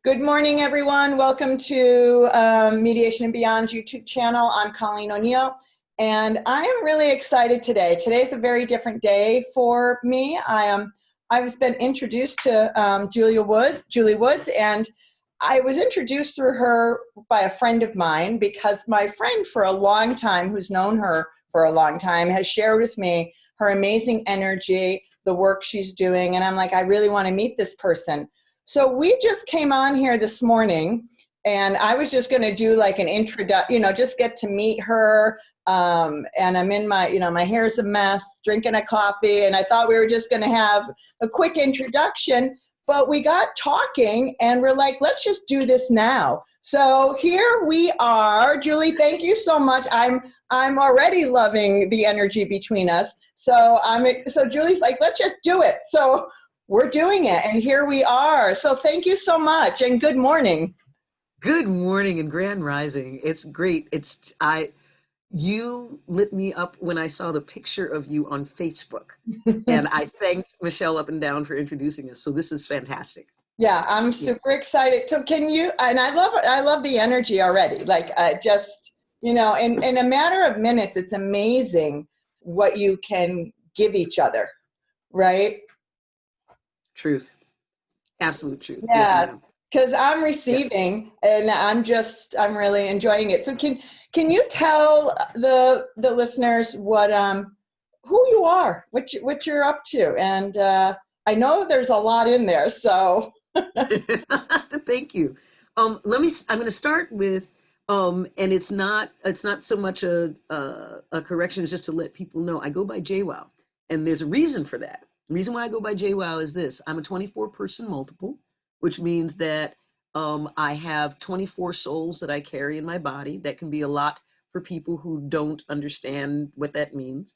Good morning, everyone. Welcome to Mediation and Beyond YouTube channel. I'm Colleen O'Neil, and I am really excited today. Today's a very different day for me. I've been introduced to Julie Woods, and I was introduced through her by a friend of mine because my friend for a long time, who's known her for a long time, has shared with me her amazing energy, the work she's doing, and I'm like, I really want to meet this person. So we just came on here this morning, and I was just going to do like an introduction, just get to meet her. And I'm in my, my hair's a mess, drinking a coffee, and I thought we were just going to have a quick introduction. But we got talking, and we're like, let's just do this now. So here we are. Julie, thank you so much. I'm already loving the energy between us. So Julie's like, let's just do it. So we're doing it, and here we are. So thank you so much, and good morning. Good morning and grand rising. It's great. You lit me up when I saw the picture of you on Facebook, and I thanked Michelle up and down for introducing us. So this is fantastic. Yeah, I'm super excited. So can you? And I love the energy already. Like in a matter of minutes, it's amazing what you can give each other, right? Truth. Absolute truth. Yeah, Yes, because I'm receiving, and I'm really enjoying it. So can you tell the listeners who you are, what you're up to? And I know there's a lot in there, so. Thank you. I'm going to start with, and it's not so much a correction, it's just to let people know I go by JWOW, and there's a reason for that. The reason why I go by JWOW is this: I'm a 24-person multiple, which means that I have 24 souls that I carry in my body. That can be a lot for people who don't understand what that means.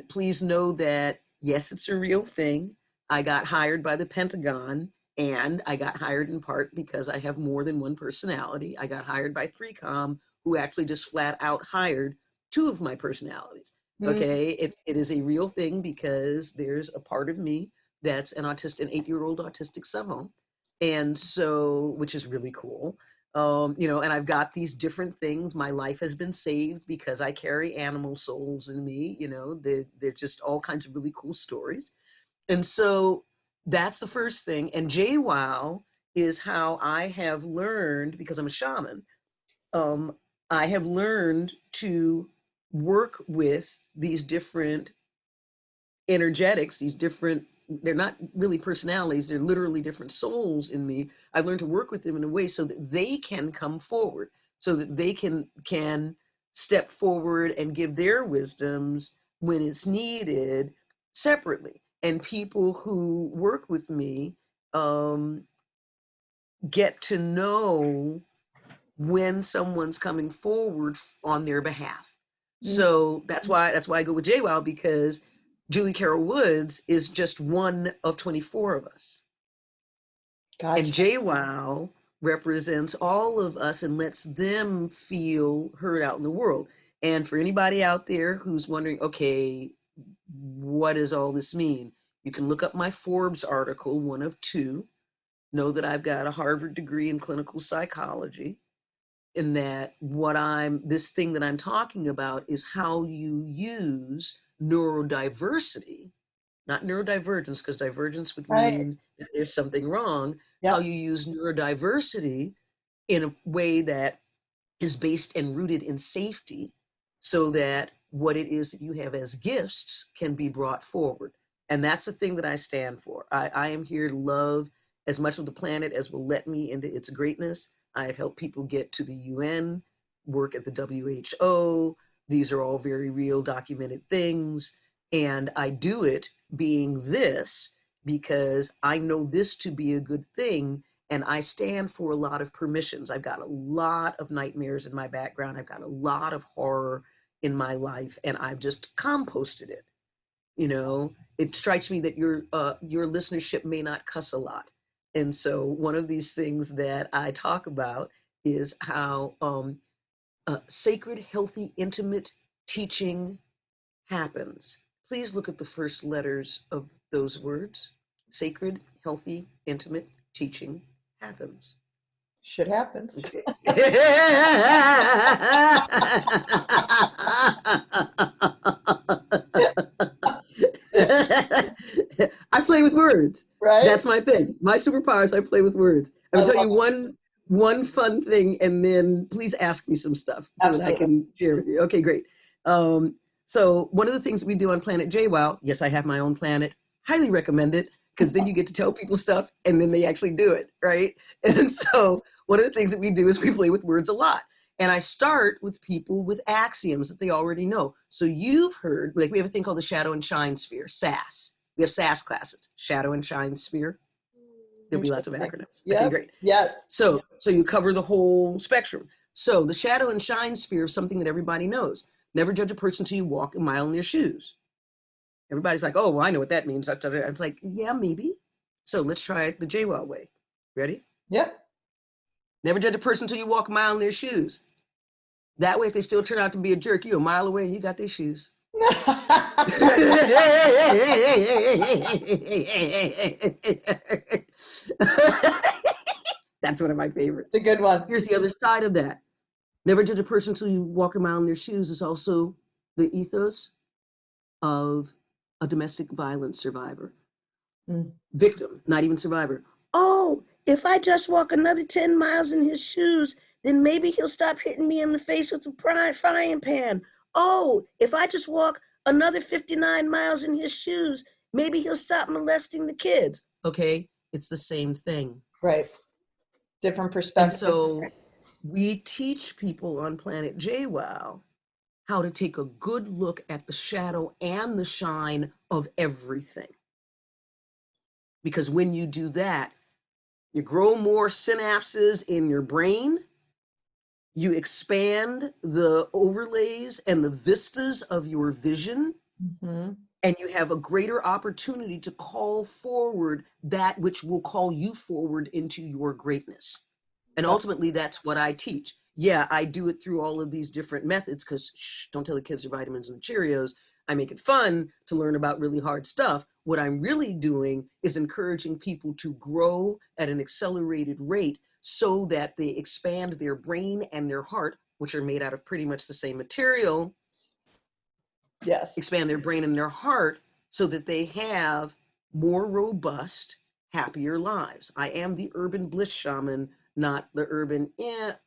Please know that, yes, it's a real thing. I got hired by the Pentagon, and I got hired in part because I have more than one personality. I got hired by 3Com, who actually just flat out hired two of my personalities. Okay, it is a real thing because there's a part of me that's an 8-year-old autistic son, and so, which is really cool. And I've got these different things. My life has been saved because I carry animal souls in me. They're just all kinds of really cool stories. And so that's the first thing. And JWOW is how I have learned, because I'm a shaman, I have learned to work with these different energetics, they're not really personalities, they're literally different souls in me. I've learned to work with them in a way so that they can come forward, so that they can step forward and give their wisdoms when it's needed separately. And people who work with me get to know when someone's coming forward on their behalf. So that's why I go with JWOW, because Julie Carol Woods is just one of 24 of us. Gotcha. And JWOW represents all of us and lets them feel heard out in the world. And for anybody out there who's wondering, okay, what does all this mean? You can look up my Forbes article, one of two. Know that I've got a Harvard degree in clinical psychology, in that this thing that I'm talking about is how you use neurodiversity, not neurodivergence, because divergence would mean that there's something wrong. Yep. How you use neurodiversity in a way that is based and rooted in safety, so that what it is that you have as gifts can be brought forward. And that's the thing that I stand for. I am here to love as much of the planet as will let me into its greatness. I have helped people get to the UN, work at the WHO. These are all very real documented things. And I do it being this because I know this to be a good thing. And I stand for a lot of permissions. I've got a lot of nightmares in my background. I've got a lot of horror in my life, and I've just composted it. It strikes me that your listenership may not cuss a lot. And so one of these things that I talk about is how sacred, healthy, intimate teaching happens. Please look at the first letters of those words. Sacred, healthy, intimate teaching happens. Shit happens. Okay. I play with words. Right? That's my thing. My superpower is I play with words. I'm I gonna tell love you it. one fun thing, and then please ask me some stuff so that I Absolutely. can share with you. Okay, great. So one of the things that we do on Planet JWOW, yes, I have my own planet. Highly recommend it, because then you get to tell people stuff and then they actually do it, right? And so one of the things that we do is we play with words a lot. And I start with people with axioms that they already know. So you've heard, like we have a thing called the shadow and shine sphere, SAS. We have SAS classes, shadow and shine sphere. There'll be lots of Interesting. acronyms. Okay, Yep. great. Yes. So you cover the whole spectrum. So the shadow and shine sphere is something that everybody knows. Never judge a person till you walk a mile in their shoes. Everybody's like, oh, well, I know what that means. I was like, yeah, maybe. So let's try it the JWOW way. Ready? Yep. Never judge a person till you walk a mile in their shoes. That way, if they still turn out to be a jerk, you're a mile away and you got their shoes. That's one of my favorites. It's a good one. Here's the other side of that. Never judge a person until you walk a mile in their shoes is also the ethos of a domestic violence survivor. Victim, not even survivor. Oh, if I just walk another 10 miles in his shoes, then maybe he'll stop hitting me in the face with the frying pan. Oh, if I just walk another 59 miles in his shoes, maybe he'll stop molesting the kids. Okay, it's the same thing. Right. Different And perspective. so we teach people on Planet JWOW how to take a good look at the shadow and the shine of everything. Because when you do that, you grow more synapses in your brain, you expand the overlays and the vistas of your vision, and you have a greater opportunity to call forward that which will call you forward into your greatness. And ultimately, that's what I teach. Yeah, I do it through all of these different methods because don't tell the kids their vitamins and Cheerios. I make it fun to learn about really hard stuff. What I'm really doing is encouraging people to grow at an accelerated rate so that they expand their brain and their heart, which are made out of pretty much the same material. Yes. Expand their brain and their heart so that they have more robust, happier lives. I am the urban bliss shaman, not the urban,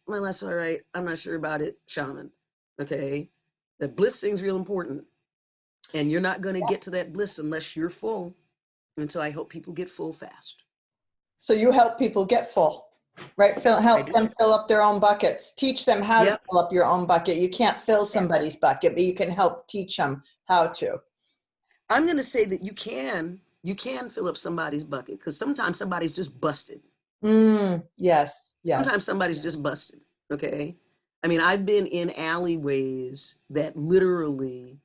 my life's all right, I'm not sure about it, shaman. Okay? The bliss thing's real important. And you're not going to get to that bliss unless you're full. And so I help people get full fast. So you help people get full, right? Help them fill up their own buckets. Teach them how to fill up your own bucket. You can't fill somebody's bucket, but you can help teach them how to. I'm going to say that you can fill up somebody's bucket because sometimes somebody's just busted. Yes. Sometimes somebody's just busted. Okay. I mean, I've been in alleyways that literally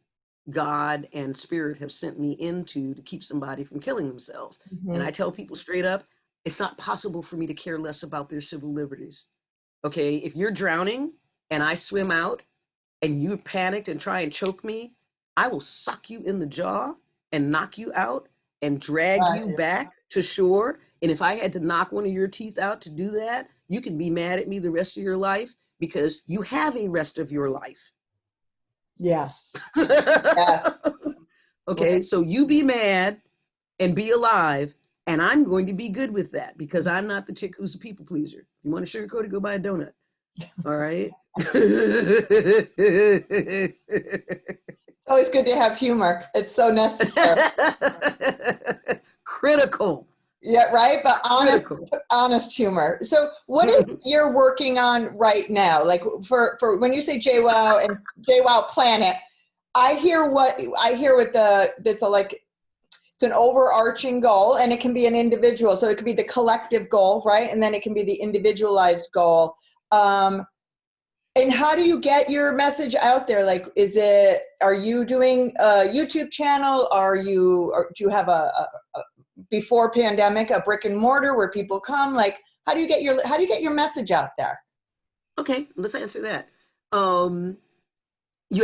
God and spirit have sent me into to keep somebody from killing themselves. And I tell people straight up, it's not possible for me to care less about their civil liberties. Okay. If you're drowning and I swim out and you panicked and try and choke me, I will suck you in the jaw and knock you out and drag you back to shore. And if I had to knock one of your teeth out to do that, you can be mad at me the rest of your life because you have a rest of your life. Yes. Okay, so you be mad and be alive, and I'm going to be good with that because I'm not the chick who's a people pleaser. If you want to sugarcoat it, go buy a donut. All right. Always good to have humor. It's so necessary. Critical. Yeah, right. But honest humor. So what is you're working on right now? Like for when you say JWOW and JWOW Planet, I hear what it's an overarching goal, and it can be an individual. So it could be the collective goal, right? And then it can be the individualized goal. And how do you get your message out there? Like, are you doing a YouTube channel? Do you have a before pandemic, a brick and mortar where people come? Like, how do you get your message out there? Okay, let's answer that. You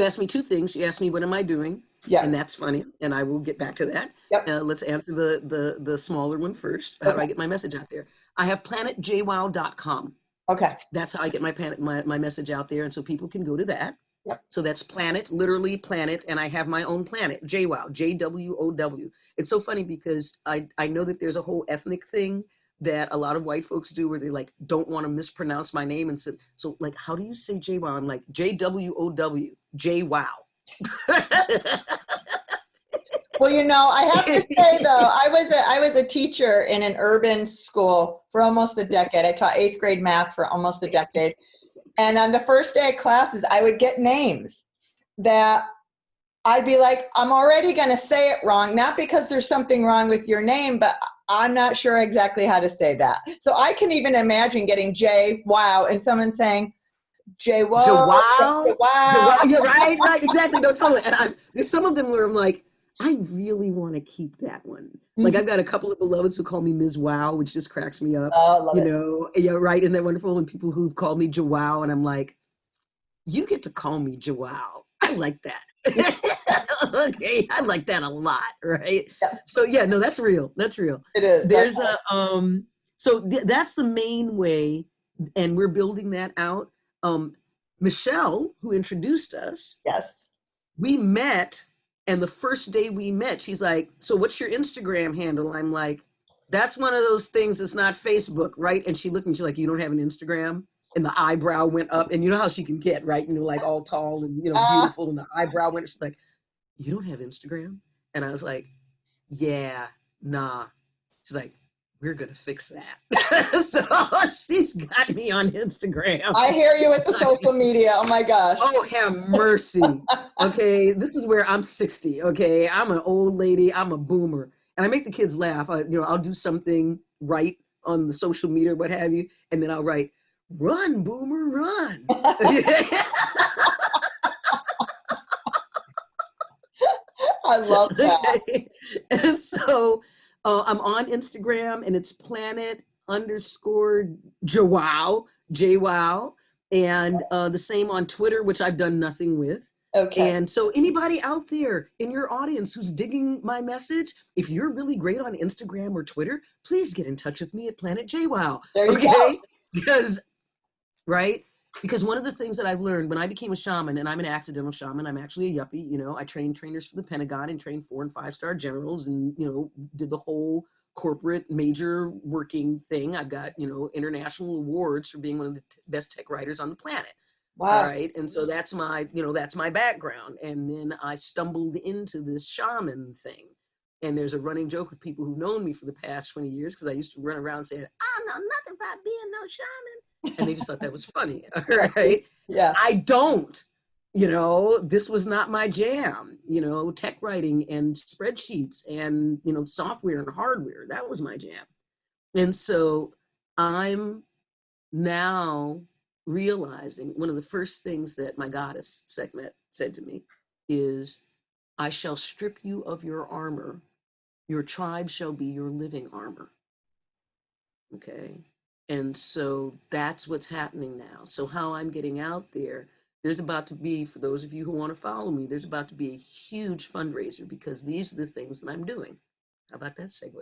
asked me two things. You asked me, what am I doing? Yeah. And that's funny. And I will get back to that. Yep. Let's answer the smaller one first. How do I get my message out there? I have planetjwow.com. Okay. That's how I get my message out there. And so people can go to that. Yep. So that's planet, literally planet. And I have my own planet, JWOW, JWOW. It's so funny because I know that there's a whole ethnic thing that a lot of white folks do where they like don't want to mispronounce my name. And so like, how do you say JWOW? I'm like, JWOW, JWOW. Well, you know, I have to say though, I was a teacher in an urban school for almost a decade. I taught 8th grade math for almost a decade. And on the first day of classes, I would get names that I'd be like, I'm already going to say it wrong, not because there's something wrong with your name, but I'm not sure exactly how to say that. So I can even imagine getting J, wow, and someone saying, JWOW, JWOW, wow. you're right, right, exactly. No, totally. And there's some of them where I'm like, I really want to keep that one. Like I've got a couple of beloveds who call me Ms. Wow, which just cracks me up. Oh, love you it. know, yeah, right. Isn't that wonderful? And people who've called me JWOW, and I'm like, you get to call me JWOW. I like that. Okay, I like that a lot, right? Yeah. So yeah, no, that's real. That's real. It is. There's a that's the main way, and we're building that out. Michelle, who introduced us, Yes. we met, and the first day we met, she's like, so what's your Instagram handle? I'm like, that's one of those things that's not Facebook, right? And she looked and she's like, you don't have an Instagram? And the eyebrow went up, and you know how she can get, right? You know, like all tall and, you know, beautiful, and the eyebrow went, she's like, you don't have Instagram? And I was like, yeah, nah. She's like, we're gonna fix that. So she's got me on Instagram. I hear you with the social media. Oh my gosh. Oh, have mercy. Okay, this is where I'm 60. Okay, I'm an old lady. I'm a boomer, and I make the kids laugh. I'll do something right on the social media, what have you, and then I'll write, "Run, boomer, run." I love that. Okay. And so I'm on Instagram, and it's planet underscore JWOW, JWOW, and the same on Twitter, which I've done nothing with. Okay. And so anybody out there in your audience who's digging my message, if you're really great on Instagram or Twitter, please get in touch with me at Planet JWOW. There you Okay? go. Because, right? Because one of the things that I've learned when I became a shaman, and I'm an accidental shaman, I'm actually a yuppie, you know, I trained trainers for the Pentagon and trained 4- and 5-star generals, and, you know, did the whole corporate major working thing. I've got, you know, international awards for being one of the best tech writers on the planet. All Wow. right. And so that's my, you know, that's my background. And then I stumbled into this shaman thing. And there's a running joke with people who've known me for the past 20 years, because I used to run around saying, I know nothing about being no shaman. And they just thought that was funny. All right. Yeah. I don't, you know, this was not my jam, you know, tech writing and spreadsheets and, you know, software and hardware. That was my jam. And so I'm now realizing one of the first things that my goddess Sekhmet said to me is, I shall strip you of your armor. Your tribe shall be your living armor. Okay. And so that's what's happening now. So how I'm getting out there, there's about to be, for those of you who want to follow me, there's about to be a huge fundraiser, because these are the things that I'm doing. How about that segue?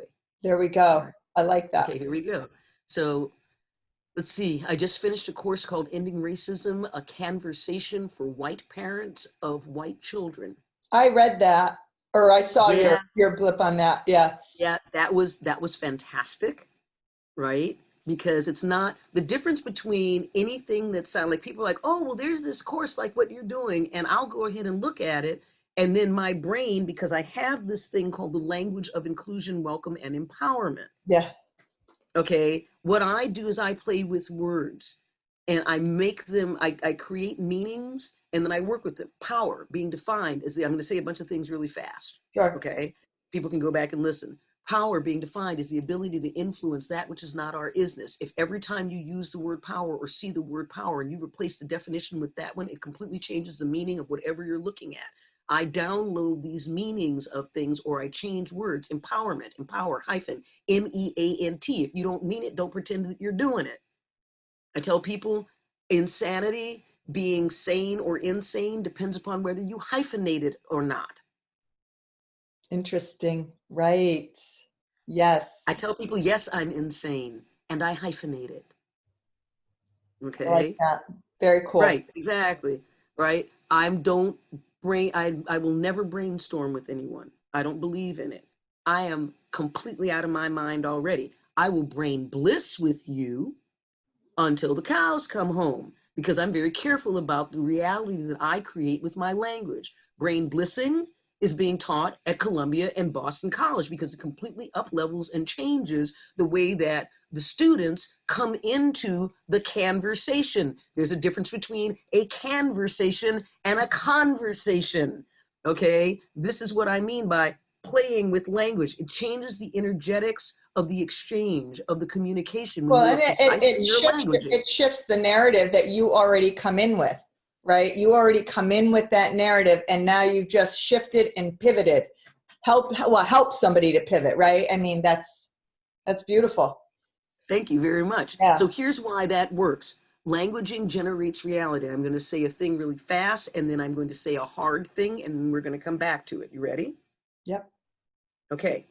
There we go. I like that. Okay, here we go. So let's see. I just finished a course called Ending Racism, a conversation for white parents of white children. I read that, or I saw Yeah. your blip on that. Yeah. Yeah, that was fantastic, right? Because it's not the difference between anything that sounds like people are like, oh, well, there's this course like what you're doing, and I'll go ahead and look at it. And then my brain, because I have this thing called the language of inclusion, welcome, and empowerment. Yeah. Okay. What I do is I play with words, and I make them, I create meanings, and then I work with them. Power being defined is I'm going to say a bunch of things really fast. Sure. Okay. People can go back and listen. Power being defined is the ability to influence that which is not our isness. If every time you use the word power or see the word power and you replace the definition with that one, it completely changes the meaning of whatever you're looking at. I download these meanings of things, or I change words. Empowerment, empower, hyphen, MEANT. If you don't mean it, don't pretend that you're doing it. I tell people insanity, being sane or insane, depends upon whether you hyphenate it or not. Interesting. Right. Yes. I tell people, yes, I'm insane, and I hyphenate it. I like Okay. that. Very cool. Right, exactly. Right. I will never brainstorm with anyone. I don't believe in it. I am completely out of my mind already. I will brain bliss with you until the cows come home because I'm very careful about the reality that I create with my language. Brain blissing is being taught at Columbia and Boston College because it completely uplevels and changes the way that the students come into the conversation. There's a difference between a conversation and a conversation. Okay, this is what I mean by playing with language. It changes the energetics of the exchange, of the communication when Well, you are and precise in your languaging. it shifts the narrative that you already come in with, right? You already come in with that narrative, and now you've just shifted and pivoted. Help somebody to pivot, right? I mean, that's beautiful. Thank you very much. Yeah. So here's why that works. Languaging generates reality. I'm going to say a thing really fast, and then I'm going to say a hard thing, and then we're going to come back to it. You ready? Yep. Okay.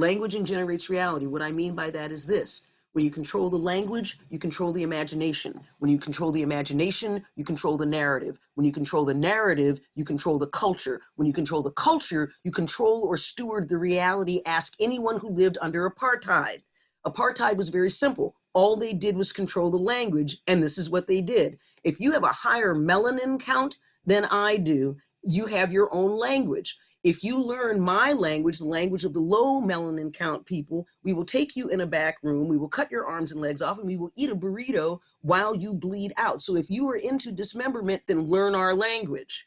Languaging generates reality. What I mean by that is this. When you control the language, you control the imagination. When you control the imagination, you control the narrative. When you control the narrative, you control the culture. When you control the culture, you control or steward the reality. Ask anyone who lived under apartheid. Apartheid was very simple. All they did was control the language, and this is what they did. If you have a higher melanin count than I do, you have your own language. If you learn my language, the language of the low melanin count people, we will take you in a back room, we will cut your arms and legs off, and we will eat a burrito while you bleed out. So if you are into dismemberment, then learn our language.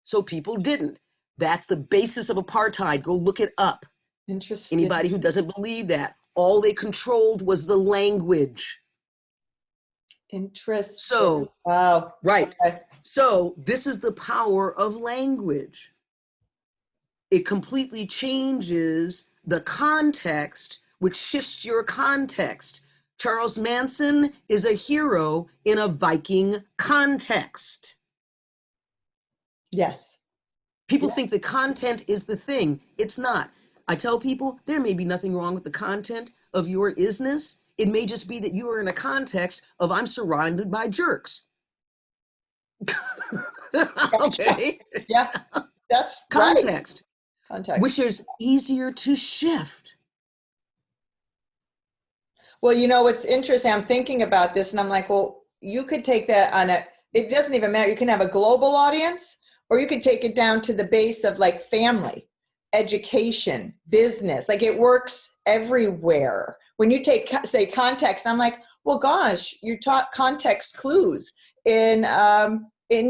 So people didn't. That's the basis of apartheid. Go look it up. Interesting. Anybody who doesn't believe that, all they controlled was the language. Interesting. So, Wow. right. Okay. So this is the power of language. It completely changes the context, which shifts your context. Charles Manson is a hero in a Viking context. Yes. People Yeah. think the content is the thing. It's not. I tell people there may be nothing wrong with the content of your isness. It may just be that you are in a context of I'm surrounded by jerks. Okay. Yeah. That's right. Context, Context. which is easier to shift. Well, you know, what's interesting, I'm thinking about this and I'm like, well, you could take that on it doesn't even matter. You can have a global audience or you could take it down to the base of like family, education, business. Like it works everywhere. When you say context, I'm like, well, gosh, you taught context clues in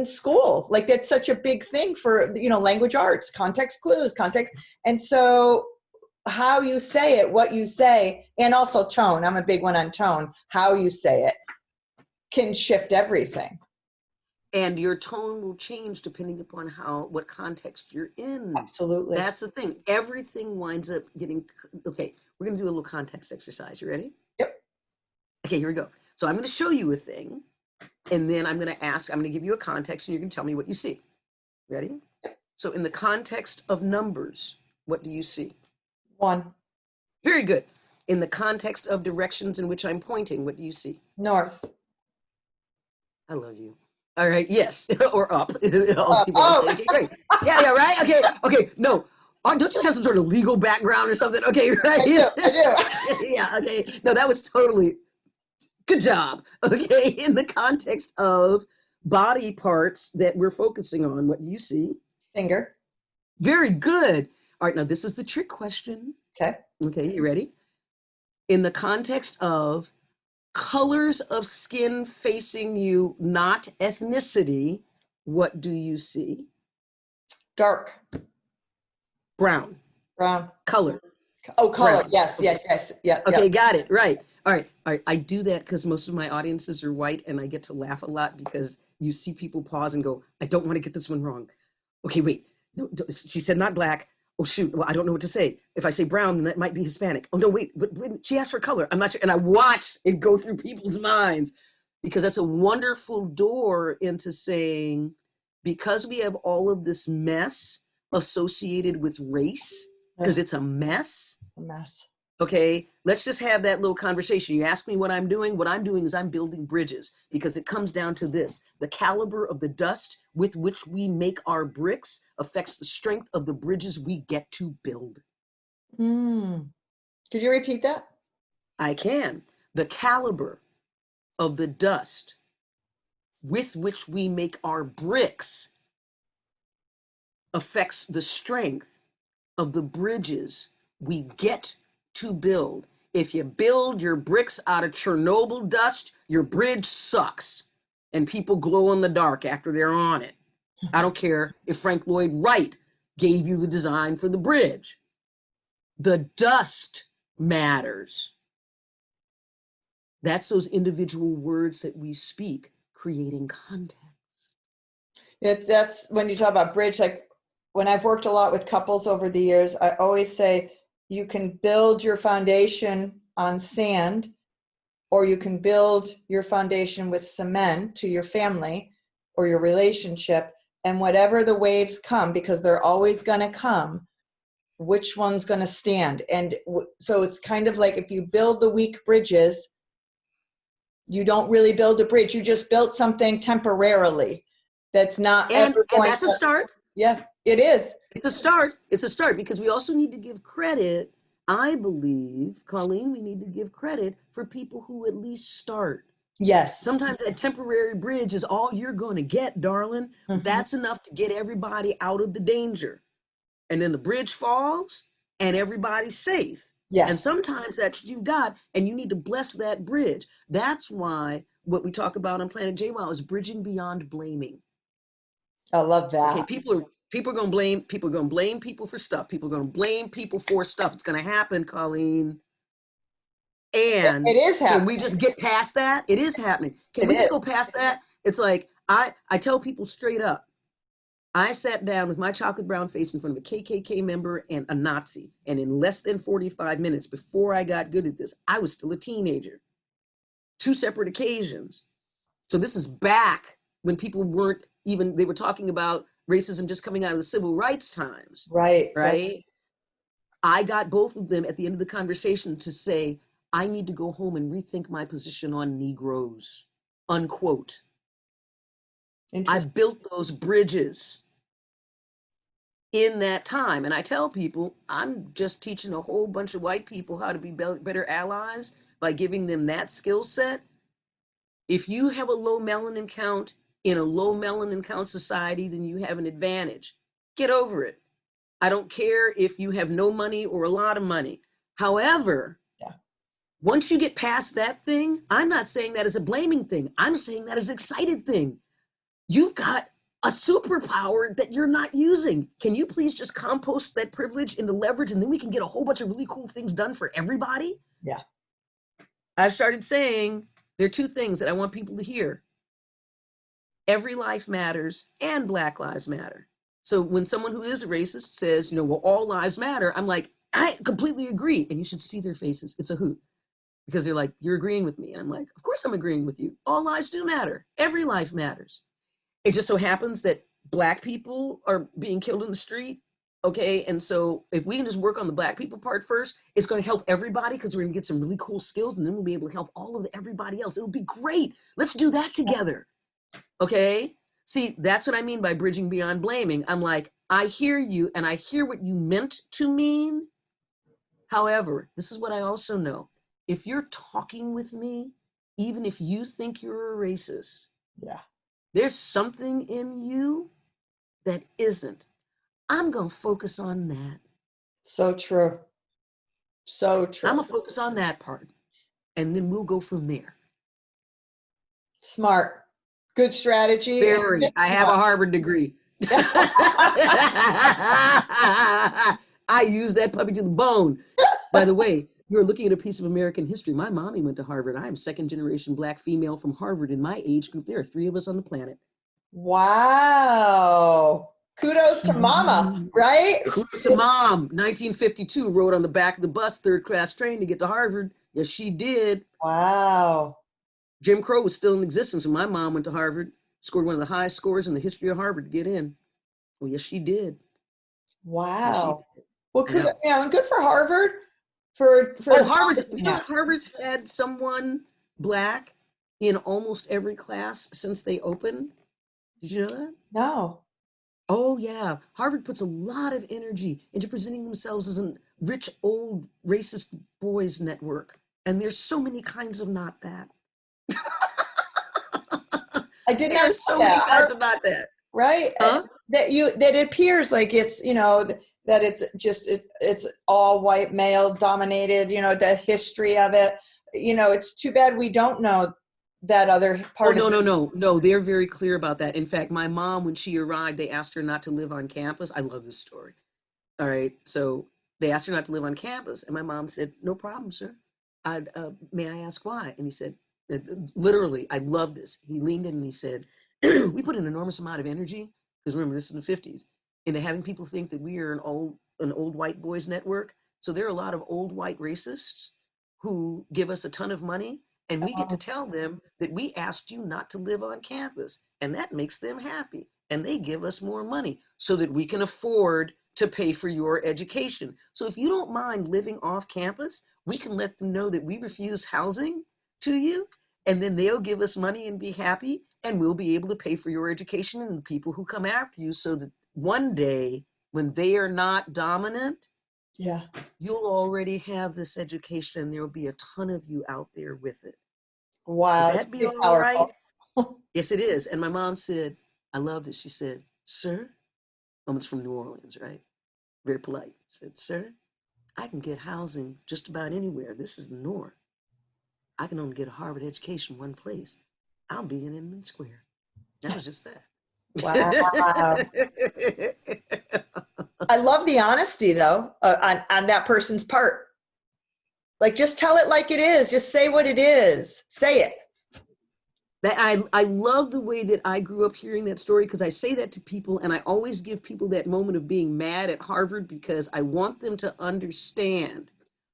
school. Like that's such a big thing for, language arts, context clues, context. And so how you say it, what you say, and also tone. I'm a big one on tone. How you say it can shift everything. And your tone will change depending upon what context you're in. Absolutely. That's the thing. Everything winds up getting okay. We're gonna do a little context exercise. You ready? Yep. Okay, here we go. So I'm gonna show you a thing, and then I'm gonna give you a context, and you're gonna tell me what you see. Ready? So in the context of numbers, what do you see? 1. Very good. In the context of directions in which I'm pointing, what do you see? North. I love you. All right. Yes. Or up. All Oh, people say, okay, great. Yeah. Right. Okay. Okay. No. Don't you have some sort of legal background or something? Okay. Right. I do. Yeah. Okay. No, that was totally good job. Okay. In the context of body parts that we're focusing on, what do you see? Finger. Very good. All right. Now, this is the trick question. Okay. Okay. You ready? In the context of colors of skin facing you, not ethnicity, what do you see? Dark. Brown. Brown. Color. Oh, color. Brown. Yes. Okay. Yes. Yeah. Okay, Yeah. got it. Right. All right. All right. I do that because most of my audiences are white and I get to laugh a lot because you see people pause and go, I don't want to get this one wrong. Okay, wait. No, she said not black. Oh, shoot. Well, I don't know what to say. If I say brown, then that might be Hispanic. Oh, no, wait. But she asked for color. I'm not sure. And I watch it go through people's minds because that's a wonderful door into saying, because we have all of this mess associated with race, because it's a mess. A mess. Okay, let's just have that little conversation. You ask me what I'm doing. What I'm doing is I'm building bridges, because it comes down to this: the caliber of the dust with which we make our bricks affects the strength of the bridges we get to build. Could you repeat that? I can. The caliber of the dust with which we make our bricks affects the strength of the bridges we get to build. If you build your bricks out of Chernobyl dust, your bridge sucks and people glow in the dark after they're on it. I don't care if Frank Lloyd Wright gave you the design for the bridge. The dust matters. That's those individual words that we speak, creating context. That's when you talk about bridge, like when I've worked a lot with couples over the years, I always say you can build your foundation on sand, or you can build your foundation with cement to your family or your relationship, and whatever the waves come, because they're always going to come, which one's going to stand? And so it's kind of like if you build the weak bridges, you don't really build a bridge. You just built something temporarily that's not ever And going that's to. a start. Yeah, it is. It's a start. It's a start, because we also need to give credit. I believe, Colleen, we need to give credit for people who at least start. Yes. Sometimes that temporary bridge is all you're going to get, darling. But that's enough to get everybody out of the danger. And then the bridge falls and everybody's safe. Yes. And sometimes that's what you've got, and you need to bless that bridge. That's why what we talk about on Planet JWOW is bridging beyond blaming. I love that. Okay, people are going to blame people for stuff. People are going to blame people for stuff. It's going to happen, Colleen. And it is happening. Can we just get past that? It is happening. Can we just go past that? It's like, I tell people straight up, I sat down with my chocolate brown face in front of a KKK member and a Nazi. And in less than 45 minutes before I got good at this, I was still a teenager. 2 separate occasions. So this is back when people weren't even, they were talking about racism just coming out of the civil rights times. Right? I got both of them at the end of the conversation to say, I need to go home and rethink my position on Negroes, unquote. I built those bridges in that time. And I tell people, I'm just teaching a whole bunch of white people how to be better allies by giving them that skill set. If you have a low melanin count in a low melanin count society, then you have an advantage. Get over it. I don't care if you have no money or a lot of money. However, once you get past that thing, I'm not saying that as a blaming thing. I'm saying that as an excited thing. You've got a superpower that you're not using. Can you please just compost that privilege into leverage, and then we can get a whole bunch of really cool things done for everybody? Yeah. I've started saying there are 2 things that I want people to hear. Every life matters and Black Lives Matter. So when someone who is a racist says, well, all lives matter, I'm like, I completely agree. And you should see their faces. It's a hoot. Because they're like, you're agreeing with me. And I'm like, of course I'm agreeing with you. All lives do matter. Every life matters. It just so happens that Black people are being killed in the street. Okay. And so if we can just work on the Black people part first, it's going to help everybody, because we're going to get some really cool skills, and then we'll be able to help all of everybody else. It'll be great. Let's do that together. Okay. See, that's what I mean by bridging beyond blaming. I'm like, I hear you, and I hear what you meant to mean. However, this is what I also know. If you're talking with me, even if you think you're a racist, there's something in you that isn't. I'm going to focus on that. So true. So true. I'm going to focus on that part, and then we'll go from there. Smart. Good strategy. Very. I have a Harvard degree. I use that puppy to the bone. By the way, you're looking at a piece of American history. My mommy went to Harvard. I am 2nd generation Black female from Harvard. In my age group, there are 3 of us on the planet. Wow. Kudos to mama, right? Kudos to mom. 1952, rode on the back of the bus, 3rd class train to get to Harvard. Yes, she did. Wow. Jim Crow was still in existence when my mom went to Harvard, scored one of the highest scores in the history of Harvard to get in. Well, yes, she did. Wow. Yes, she did. Well, kudos, and good for Harvard. for Harvard's, you accomplishing know that. that Harvard's had someone black in almost every class since they opened. Did you know that? No. Oh yeah, Harvard puts a lot of energy into presenting themselves as a rich old racist boys network, and there's so many kinds of not that. I did not There's know so many that. kinds of not that. Right? Huh? That it appears like it's, that it's just it's all white male dominated, the history of it. It's too bad we don't know that other Oh, part of no, it. no, no, no. They're very clear about that. In fact, my mom, when she arrived, they asked her not to live on campus. I love this story. All right. So they asked her not to live on campus. And my mom said, no problem, sir. May I ask why? And he said, literally, I love this. He leaned in and he said, we put an enormous amount of energy, because remember, this is in the 50s, into having people think that we are an old white boys network. So there are a lot of old white racists who give us a ton of money, and we get to tell them that we asked you not to live on campus, and that makes them happy, and they give us more money so that we can afford to pay for your education. So if you don't mind living off campus, we can let them know that we refuse housing to you, and then they'll give us money and be happy, and we'll be able to pay for your education and the people who come after you, so that one day when they are not dominant, Yeah. you'll already have this education and there'll be a ton of you out there with it. Would Wow. It's that be pretty all right? powerful. Yes, it is. And my mom said, I loved it. She said, sir, mom's from New Orleans, right? Very polite. Said, sir, I can get housing just about anywhere. This is the North. I can only get a Harvard education one place. I'll be in Inman Square. That was just that. Wow. I love the honesty though, on that person's part. Like, just tell it like it is. Just say what it is. Say it. That I love the way that I grew up hearing that story, because I say that to people and I always give people that moment of being mad at Harvard, because I want them to understand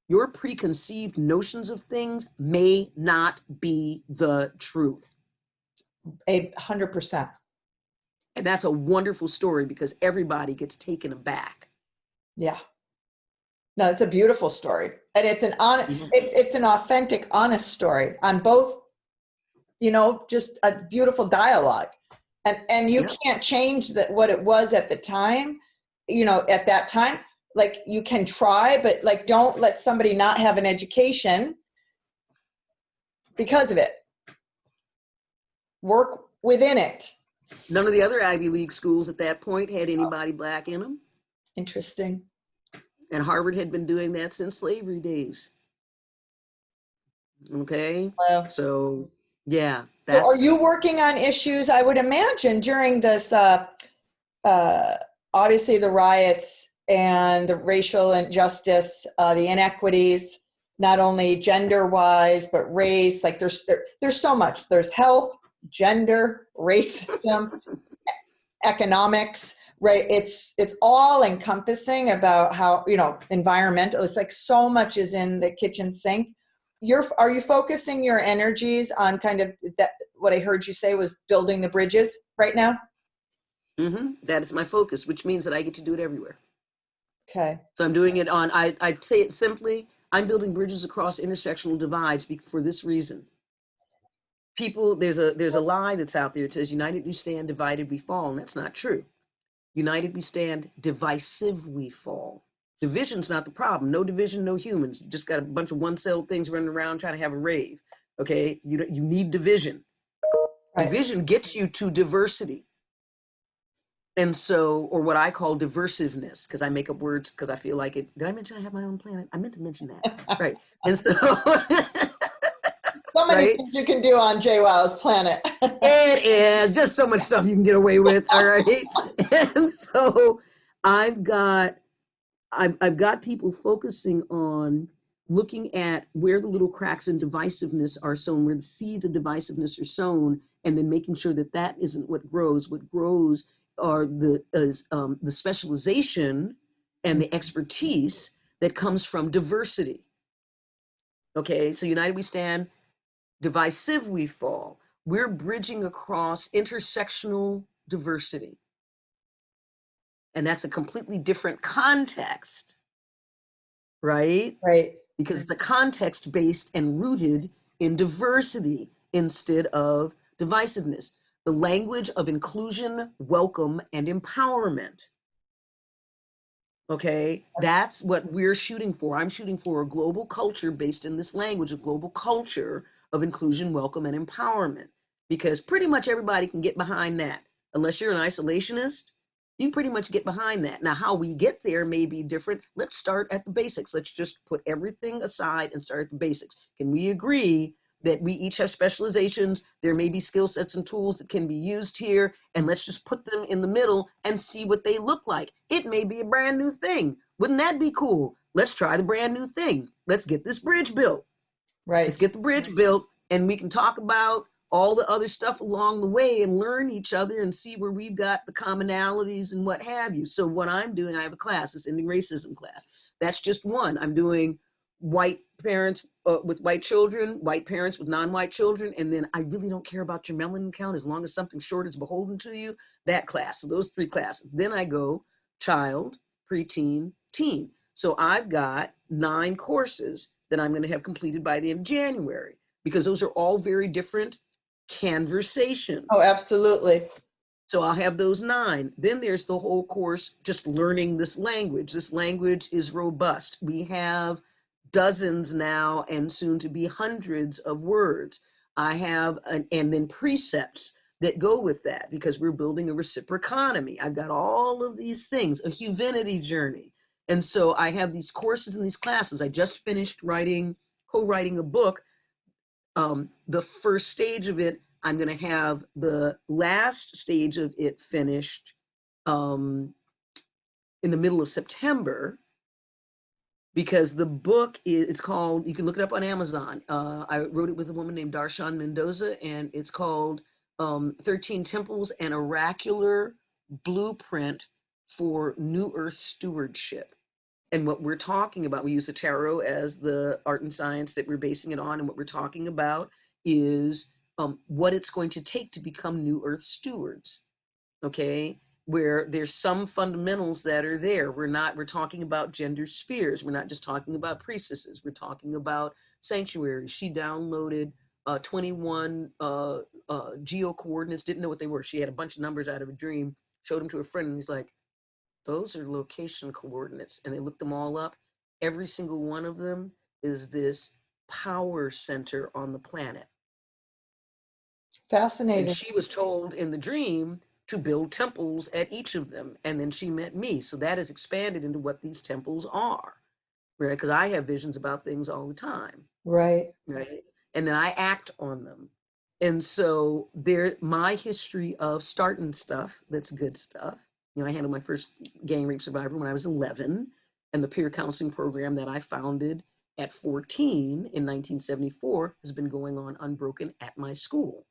your preconceived notions of things may not be the truth. 100%. And that's a wonderful story, because everybody gets taken aback. Yeah. No, it's a beautiful story. And it's Yeah. it's an authentic, honest story on both, just a beautiful dialogue. And you Yeah. can't change what it was at the time, at that time. Like, you can try, but like, don't let somebody not have an education because of it. Work within it. None of the other Ivy League schools at that point had anybody black in them. Interesting. And Harvard had been doing that since slavery days. Okay. Wow. So yeah, So are you that's working on issues, I would imagine, during this, obviously the riots and the racial injustice, the inequities, not only gender-wise, but race, like there's so much. There's health, gender, racism, economics, right? It's all encompassing about how, environmental, it's like so much is in the kitchen sink. Are you focusing your energies on kind of that, what I heard you say was building the bridges right now? that is my focus, which means that I get to do it everywhere. Okay. So I'm doing it on, I'd say it simply, I'm building bridges across intersectional divides for this reason. People, there's a lie that's out there. It says, united we stand, divided we fall. And that's not true. United we stand, divisive we fall. Division's not the problem. No division, no humans. You just got a bunch of one-celled things running around trying to have a rave. Okay, you need division. Right. Division gets you to diversity. And so, or what I call diversiveness, because I make up words because I feel like it. Did I mention I have my own planet? I meant to mention that. Right. And so, So many right? things you can do on JWOW's planet. It is just so much stuff you can get away with. All right. And so I've got people focusing on looking at where the little cracks in divisiveness are sown, where the seeds of divisiveness are sown, and then making sure that that isn't what grows. What grows are the specialization and the expertise that comes from diversity. Okay, so united we stand, divisive we fall. We're bridging across intersectional diversity. And that's a completely different context, right? Right. because it's a context-based and rooted in diversity instead of divisiveness. The language of inclusion, welcome, and empowerment. Okay, that's what we're shooting for. I'm shooting for a global culture based in this language, a global culture of inclusion, welcome, and empowerment. Because pretty much everybody can get behind that. Unless you're an isolationist, you can pretty much get behind that. Now, how we get there may be different. Let's start at the basics. Let's just put everything aside and start at the basics. Can we agree that we each have specializations? There may be skill sets and tools that can be used here, and let's just put them in the middle and see what they look like. It may be a brand new thing. Wouldn't that be cool? Let's try the brand new thing. Let's get this bridge built. Right. Let's get the bridge built, and we can talk about all the other stuff along the way and learn each other and see where we've got the commonalities and what have you. So what I'm doing, I have a class, this ending racism class. That's just one. I'm doing white parents with white children, white parents with non-white children, and then I really don't care about your melanin count as long as something short is beholden to you, that class. So those 3 classes. Then I go child, preteen, teen. So I've got 9 courses that I'm going to have completed by the end of January, because those are all very different conversations. Oh, absolutely. So I'll have those 9. Then there's the whole course, just learning this language. This language is robust. We have dozens now and soon to be hundreds of words. I have, and then precepts that go with that, because we're building a reciproconomy. I've got all of these things, a humanity journey. And so I have these courses and these classes. I just finished co-writing a book. The first stage of it, I'm going to have the last stage of it finished in the middle of September, because the book it's called, you can look it up on Amazon. I wrote it with a woman named Darshan Mendoza, and it's called 13 Temples, an Oracular Blueprint for New Earth Stewardship. And what we're talking about, we use the tarot as the art and science that we're basing it on. And what we're talking about is what it's going to take to become New Earth stewards, okay? Where there's some fundamentals that are there. We're talking about gender spheres. We're not just talking about priestesses. We're talking about sanctuaries. She downloaded 21 geo coordinates, didn't know what they were. She had a bunch of numbers out of a dream, showed them to a friend, and he's like, those are location coordinates. And they looked them all up. Every single one of them is this power center on the planet. Fascinating. And she was told in the dream to build temples at each of them. And then she met me. So that has expanded into what these temples are, right? Because I have visions about things all the time. Right. Right. And then I act on them. And so my history of starting stuff, that's good stuff. You know, I handled my first gang rape survivor when I was 11, and the peer counseling program that I founded at 14 in 1974 has been going on unbroken at my school.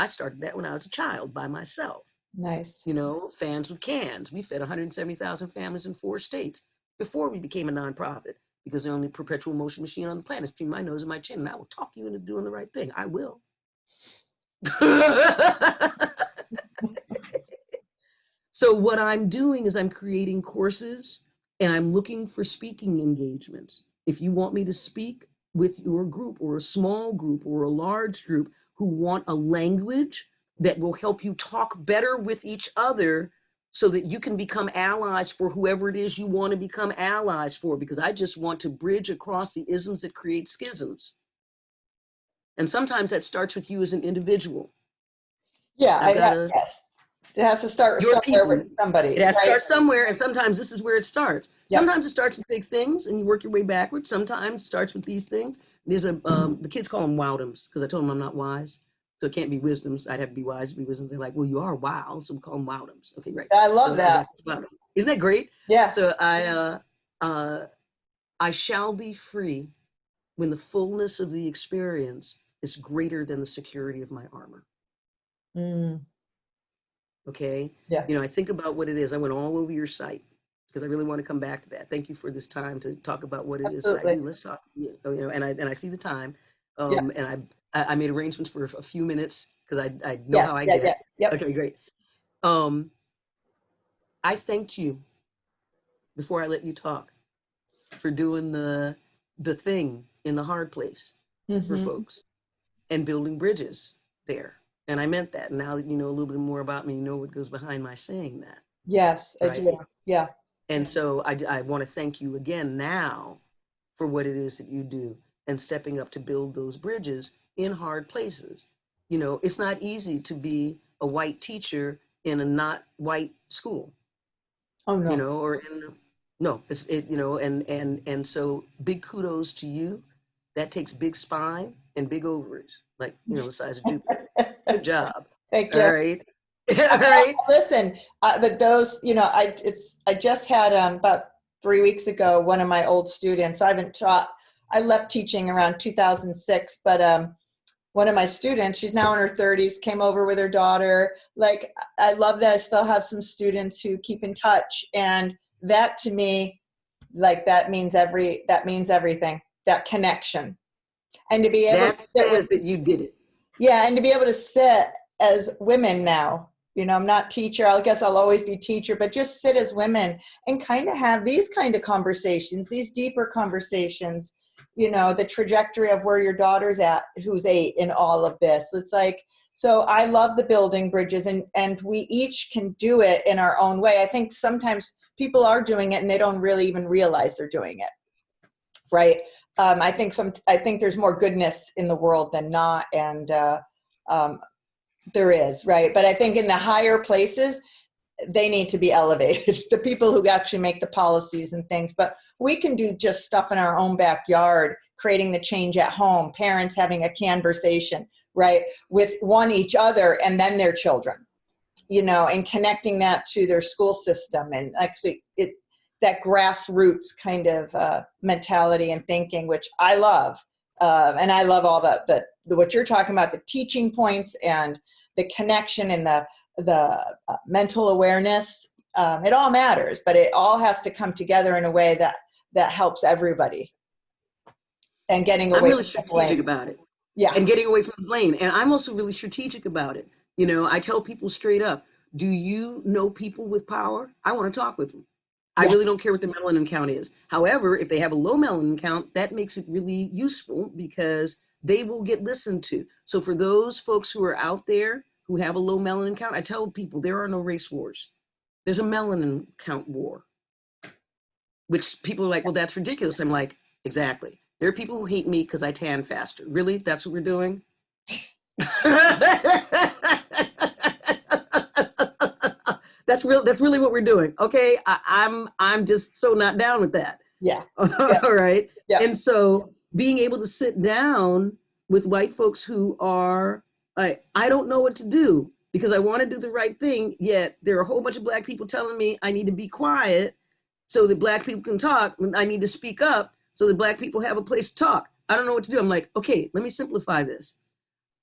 I started that when I was a child by myself. Nice. You know, Fans with Cans. We fed 170,000 families in 4 states before we became a nonprofit, because the only perpetual motion machine on the planet is between my nose and my chin. And I will talk you into doing the right thing. I will. So what I'm doing is I'm creating courses, and I'm looking for speaking engagements. If you want me to speak with your group, or a small group, or a large group who want a language that will help you talk better with each other, so that you can become allies for whoever it is you want to become allies for, because I just want to bridge across the isms that create schisms. And sometimes that starts with you as an individual. Yeah, yes. It has to start somewhere with somebody. It has to start somewhere, and sometimes this is where it starts. Yep. Sometimes it starts with big things, and you work your way backwards. Sometimes it starts with these things. There's the kids call them wowdums, because I told them I'm not wise, so it can't be wisdoms. I'd have to be wise to be wisdoms. They're like, well, you are wow, so we call them wowdums. Okay, right. I love that. Isn't that great? Yeah. So I shall be free when the fullness of the experience is greater than the security of my armor. Okay. Yeah. You know, I think about what it is. I went all over your site because I really want to come back to that. Thank you for this time to talk about what it is that I do. Let's talk. You know, and I see the time, and I made arrangements for a few minutes because I know how I get. Yep. Okay, great. I thanked you before I let you talk for doing the the thing in the hard place for folks and building bridges there. And I meant that. Now that you know a little bit more about me, you know what goes behind my saying that. Yes, I right? do. Yeah. And so I want to thank you again now for what it is that you do and stepping up to build those bridges in hard places. You know, it's not easy to be a white teacher in a not white school, Oh, you no. know, or no, you know, and so big kudos to you. That takes big spine and big ovaries, like, you know, the size of Jupiter. Good job. Thank All you. right. All right. Listen, but those, you know, I just had about 3 weeks ago, one of my old students, I left teaching around 2006, but one of my students, she's now in her 30s, came over with her daughter. Like, I love that I still have some students who keep in touch. And that to me, like, that means everything, that connection. And to be able to That sit with, says that you did it. yeah, and to be able to sit as women now, you know, I'm not teacher, I guess I'll always be teacher, but just sit as women and kind of have these kind of conversations, these deeper conversations, you know, the trajectory of where your daughter's at, who's 8 in all of this. It's like, so I love the building bridges, and we each can do it in our own way. I think sometimes people are doing it and they don't really even realize they're doing it. Right. I think there's more goodness in the world than not. And there is, right? But I think in the higher places, they need to be elevated, the people who actually make the policies and things. But we can do just stuff in our own backyard, creating the change at home, parents having a conversation, right, with each other and then their children, you know, and connecting that to their school system. And actually that grassroots kind of mentality and thinking, which I love. And I love all what you're talking about, the teaching points and the connection and the mental awareness. It all matters, but it all has to come together in a way that helps everybody. And getting I'm away really from the blame. strategic about it. Yeah. And getting away from the blame. And I'm also really strategic about it. You know, I tell people straight up, do you know people with power? I want to talk with them. I Yeah. really don't care what the melanin count is. However, if they have a low melanin count, that makes it really useful because they will get listened to. So for those folks who are out there who have a low melanin count, I tell people there are no race wars. There's a melanin count war, which people are like, well, that's ridiculous. I'm like, exactly. There are people who hate me because I tan faster. Really? That's what we're doing? That's really what we're doing. Okay. I'm just so not down with that. Yeah. All right. Yeah. And so being able to sit down with white folks who are, I don't know what to do because I want to do the right thing, yet there are a whole bunch of Black people telling me I need to be quiet so that Black people can talk. I need to speak up so that Black people have a place to talk. I don't know what to do. I'm like, okay, let me simplify this.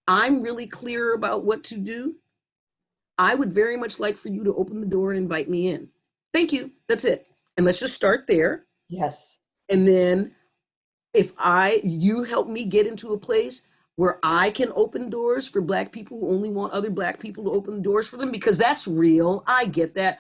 I'm really clear about what to do. I would very much like for you to open the door and invite me in. Thank you. That's it. And let's just start there. Yes. And then if you help me get into a place where I can open doors for Black people who only want other Black people to open doors for them, because that's real. I get that.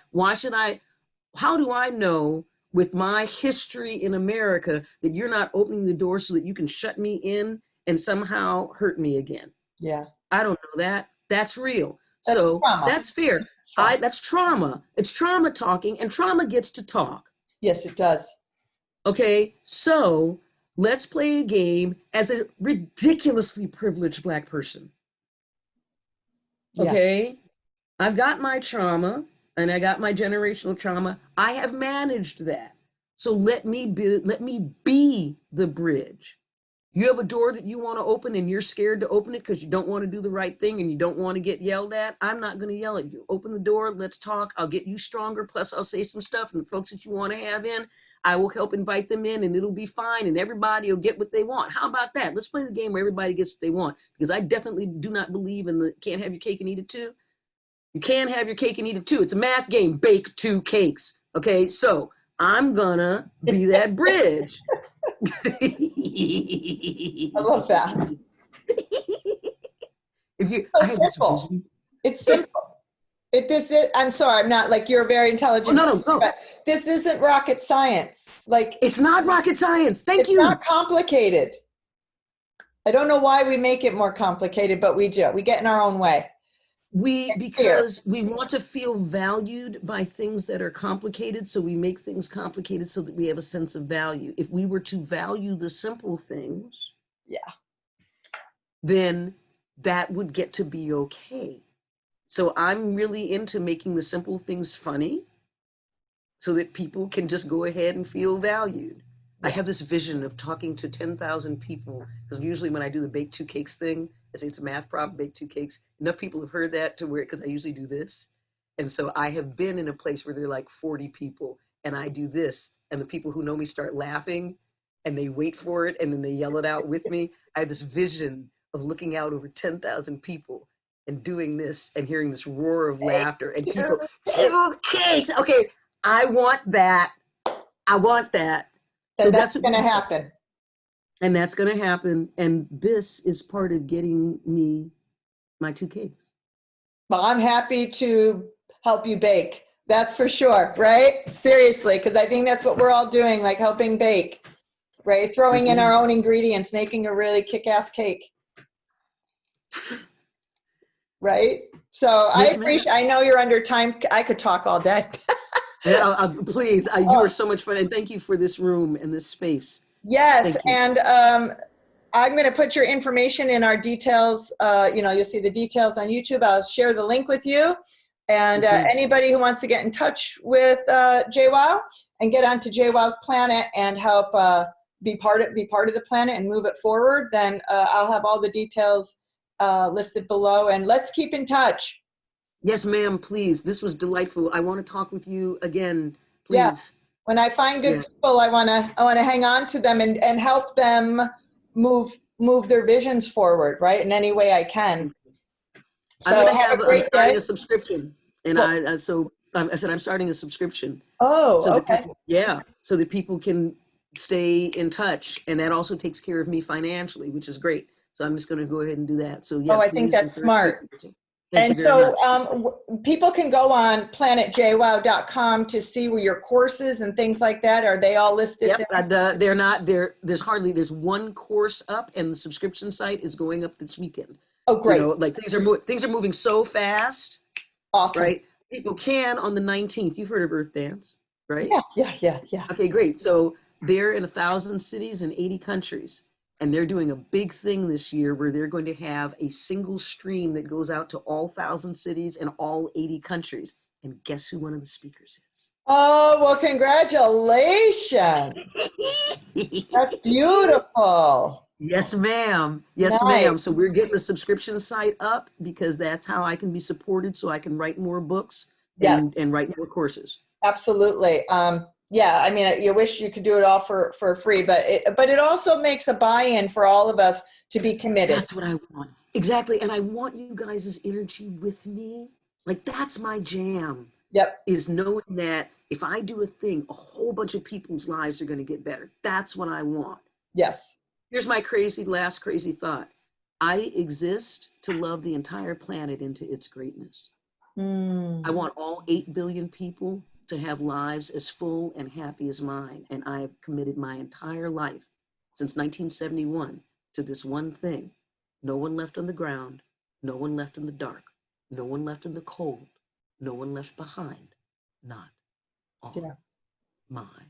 How do I know with my history in America that you're not opening the door so that you can shut me in and somehow hurt me again? Yeah. I don't know that. That's real. That's So trauma. that's fair. That's trauma. It's trauma talking, and trauma gets to talk. Yes, it does. Okay, so let's play a game as a ridiculously privileged Black person. Okay, yeah. I've got my trauma and I got my generational trauma. I have managed that. So let me be the bridge. You have a door that you want to open and you're scared to open it because you don't want to do the right thing and you don't want to get yelled at. I'm not going to yell at you. Open the door. Let's talk. I'll get you stronger. Plus, I'll say some stuff. And the folks that you want to have in, I will help invite them in and it'll be fine. And everybody will get what they want. How about that? Let's play the game where everybody gets what they want. Because I definitely do not believe in the can't have your cake and eat it too. You can have your cake and eat it too. It's a math game. Bake 2 cakes. Okay, so I'm going to be that bridge. I love that. If you, So I have this simple. vision. It's simple. I'm sorry, I'm not like, you're a very Oh, intelligent no, person, no. but this isn't rocket science. Like, It's not rocket science. Thank it's you. not complicated. I don't know why we make it more complicated, but we do. We get in our own way. Because we want to feel valued by things that are complicated, so we make things complicated so that we have a sense of value. If we were to value the simple things, Yeah. then that would get to be okay. So I'm really into making the simple things funny so that people can just go ahead and feel valued. I have this vision of talking to 10,000 people, because usually when I do the bake two cakes thing, I say it's a math problem, bake two cakes. Enough people have heard that to where, because I usually do this. And so I have been in a place where there are like 40 people and I do this, and the people who know me start laughing and they wait for it and then they yell it out with me. I have this vision of looking out over 10,000 people and doing this and hearing this roar of laughter and people, two cakes. Okay, I want that. I want that. And So that's what going to happen. And that's going to happen. And this is part of getting me my two cakes. Well, I'm happy to help you bake. That's for sure, right? Seriously, because I think that's what we're all doing, like helping bake, right? Throwing in our own ingredients, making a really kick-ass cake. Right? So I appreciate, I know you're under time. I could talk all day. Please, you are so much fun. And thank you for this room and this space. Yes, and I'm going to put your information in our details. You'll see the details on YouTube. I'll share the link with you. And anybody who wants to get in touch with JWOW and get onto JWOW's planet and help be part of the planet and move it forward, then I'll have all the details listed below. And let's keep in touch. Yes, ma'am, please. This was delightful. I want to talk with you again, please. Yeah. When I find good people, I want to hang on to them and help them move their visions forward, right? In any way I can. So I'm going to have a great starting day. a subscription. And I said, I'm starting a subscription. Oh, so okay. So that people can stay in touch. And that also takes care of me financially, which is great. So I'm just going to go ahead and do that. So yeah, I think that's smart. And so people can go on planetjwow.com to see where your courses and things like that. Are they all listed there? They're not there. There's one course up, and the subscription site is going up this weekend. Oh, great. Like things are moving so fast. Awesome. Right? People can on the 19th. You've heard of Earth Dance, right? Yeah. Okay, great. So they're in 1,000 cities and 80 countries. And they're doing a big thing this year where they're going to have a single stream that goes out to all 1,000 cities and all 80 countries. And guess who one of the speakers is? Oh, well, congratulations. That's beautiful. Yes, ma'am. Yes, ma'am. So we're getting the subscription site up because that's how I can be supported, so I can write more books and write more courses. Absolutely. Yeah, I mean, you wish you could do it all for free, but it also makes a buy-in for all of us to be committed. That's what I want. Exactly. And I want you guys' energy with me. Like, that's my jam. Yep. Is knowing that if I do a thing, a whole bunch of people's lives are going to get better. That's what I want. Yes. Here's my last crazy thought. I exist to love the entire planet into its greatness. I want all 8 billion people to have lives as full and happy as mine. And I have committed my entire life since 1971 to this one thing. No one left on the ground, no one left in the dark, no one left in the cold, no one left behind, not on my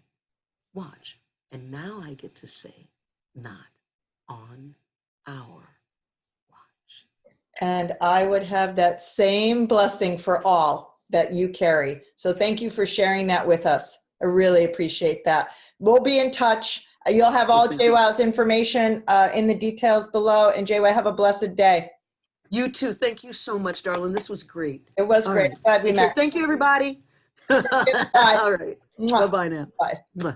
watch. And now I get to say, not on our watch. And I would have that same blessing for all that you carry. So thank you for sharing that with us. I really appreciate that. We'll be in touch. You'll have all JWOW's information in the details below. And JWOW, have a blessed day. You too. Thank you so much, darling. This was great. It was great. Glad we met. Thank you, everybody. Bye. All right. Bye-bye now. Bye.